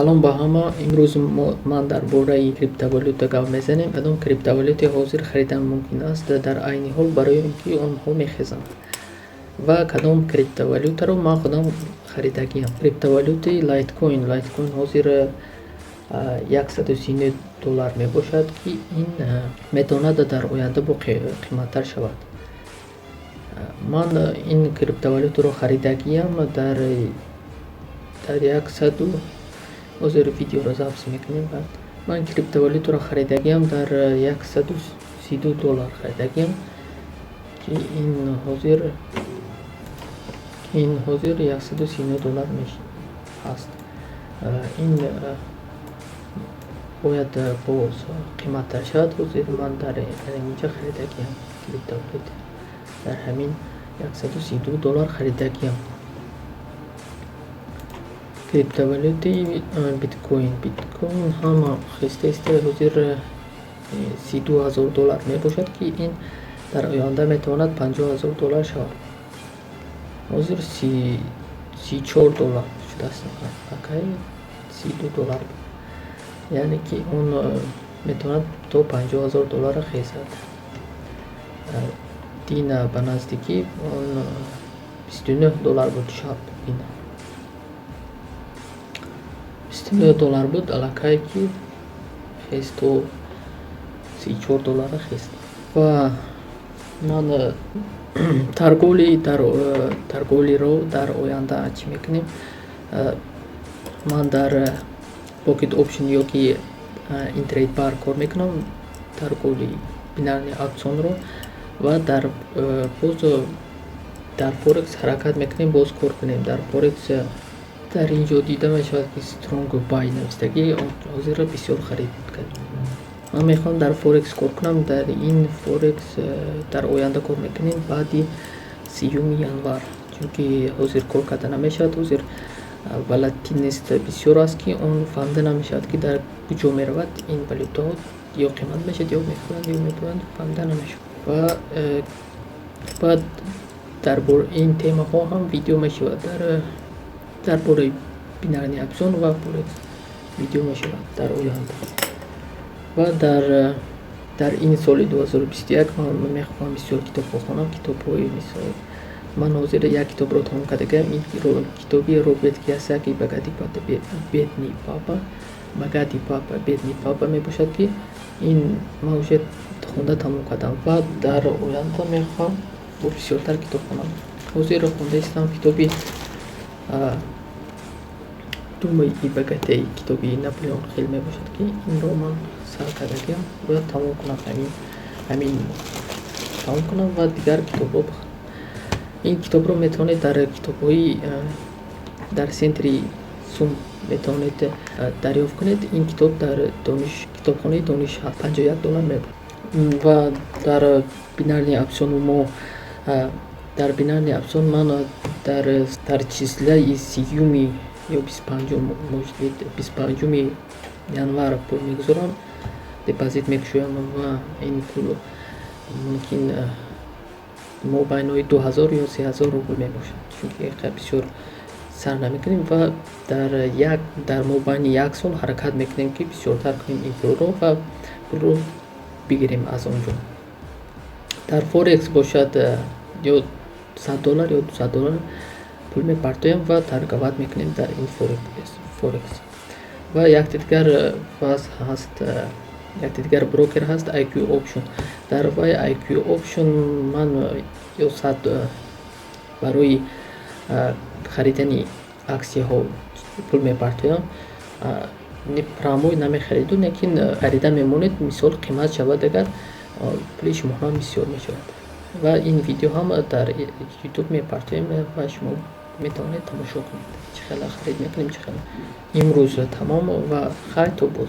Салом ба ҳама. Имрӯз ман дар бораи криптовалюта гап мезанем. Кадом криптовалюта ҳозир харидан мумкин аст дар айни ҳол барои ин ки онҳо мехезанд ва кадом криптовалютаро ман худам харидагиам. Криптовалютаи Litecoin ҳозир $139 мебошад ки ин метавонад дар оянда бо қиматтар шавад. Ман ин криптовалютаро харидагиам дар 100 ҳозир видеоро запис мекунем. Ман криптовалютаро харидагиам дар $132 харидагиам ки ин ҳозир $139 ҳаст. Ин бояд боз қиматтар шавад. ҳозир ман дар инҷа харидагиам криптовалюта дар ҳамин $132 харидагиам. Криптовалютаи биткоин ҳама хиста ҳозир $32,000 мебошад ки ин дар оянда метавонад $50,000 шавад. ҳозир $34 шудааст. Акай $32, яъне ки он метавонад то $50,000 хезад. Дина ба наздикӣ он $29 буд шаб. Ина $29 буд, аллакай ки хест то $34 хест. Ва ман тарголиро дар оянда чӣ мекунем? Ман дар Pocket Option ёки InTradeBar кор мекунам, тарголи бинарни аксионро, ва дар Forex ҳаракат мекунем, боз кор кунем. Дар Forex дар инҷо дида мешавад ки Strong Buy навистагӣ, ҳозир бисёр харид кардем. Ман мехоҳам дар Forex кор кунам. Дар ин Forex дар оянда кор мекунем баъди 3 январ, чунки ҳозир кор карда намешавад. ҳозир волатилность бисёр аст ки он фаҳмида намешавад ки дар куҷо меравад ин валютаҳо, ё қимат мешавад, ё мехӯранд, ё мебуранд, фаҳмида намешавад. Ва баъд дар бораи ин темаҳо ҳам видео мешавад. Дар бораи бинарни аксион ва Forex видео мешавад дар оянда. Ва дар ин соли 2021 ман мехоҳам бисёр китоб бихонам. Китобҳои мисол ман ҳозир як китобро тамом кардагиам. Ин китоби Роберт Кийосаки Багатый папа бедный папа мебошад ки ин ман уже хонда тамом кардам ва дар оянда мехоҳам бо бисёртар китоб хонам. ҳозир хонда истам китоби Думай и богатей, китоби Наполеон Хилл мебошад ки инро ман сар кардагиам ва тамом кунам, ҳамин тамом кунам ва дигар китобро бихонам. Ин китобро метавонед дар китобҳои дар сентри Сум метавонед дарёфт кунед. Ин китоб дар китобхонаи Дониш ҳаст. $51 мебошад. Ва дар бинарни аксион ман дар числаи 3 ё 25 январ пул мегузорам, депозит мекушоям ва ин пул мумкин мобайнои 2000 ё 3000 рубл мебошад, чунки бисёр сар намекунем ва дар мобайни як сол ҳаракат мекунем ки бисёртар кунем ин пулро ва пулро бигирем аз он ҷо. Дар Forex бошад ё $100 ё $200 пул мепартоям ва тарговат мекунем дар ин Forex. Ва якдигар брокер ҳаст IQ Option. Дар IQ Option ман ё 100 барои харидани аксияҳо пул мепартоям. Прамой намехариду, лекин харида мемонед, мисол қимат шавад, агар пули шумо ҳам бисёр мешавад. Ва ин видео ҳам дар YouTube мепартоям ва шумо метавонед тамошо кунед чӣ хела харид мекунем, чӣ хела. Имрӯз тамом ва хайр то боз.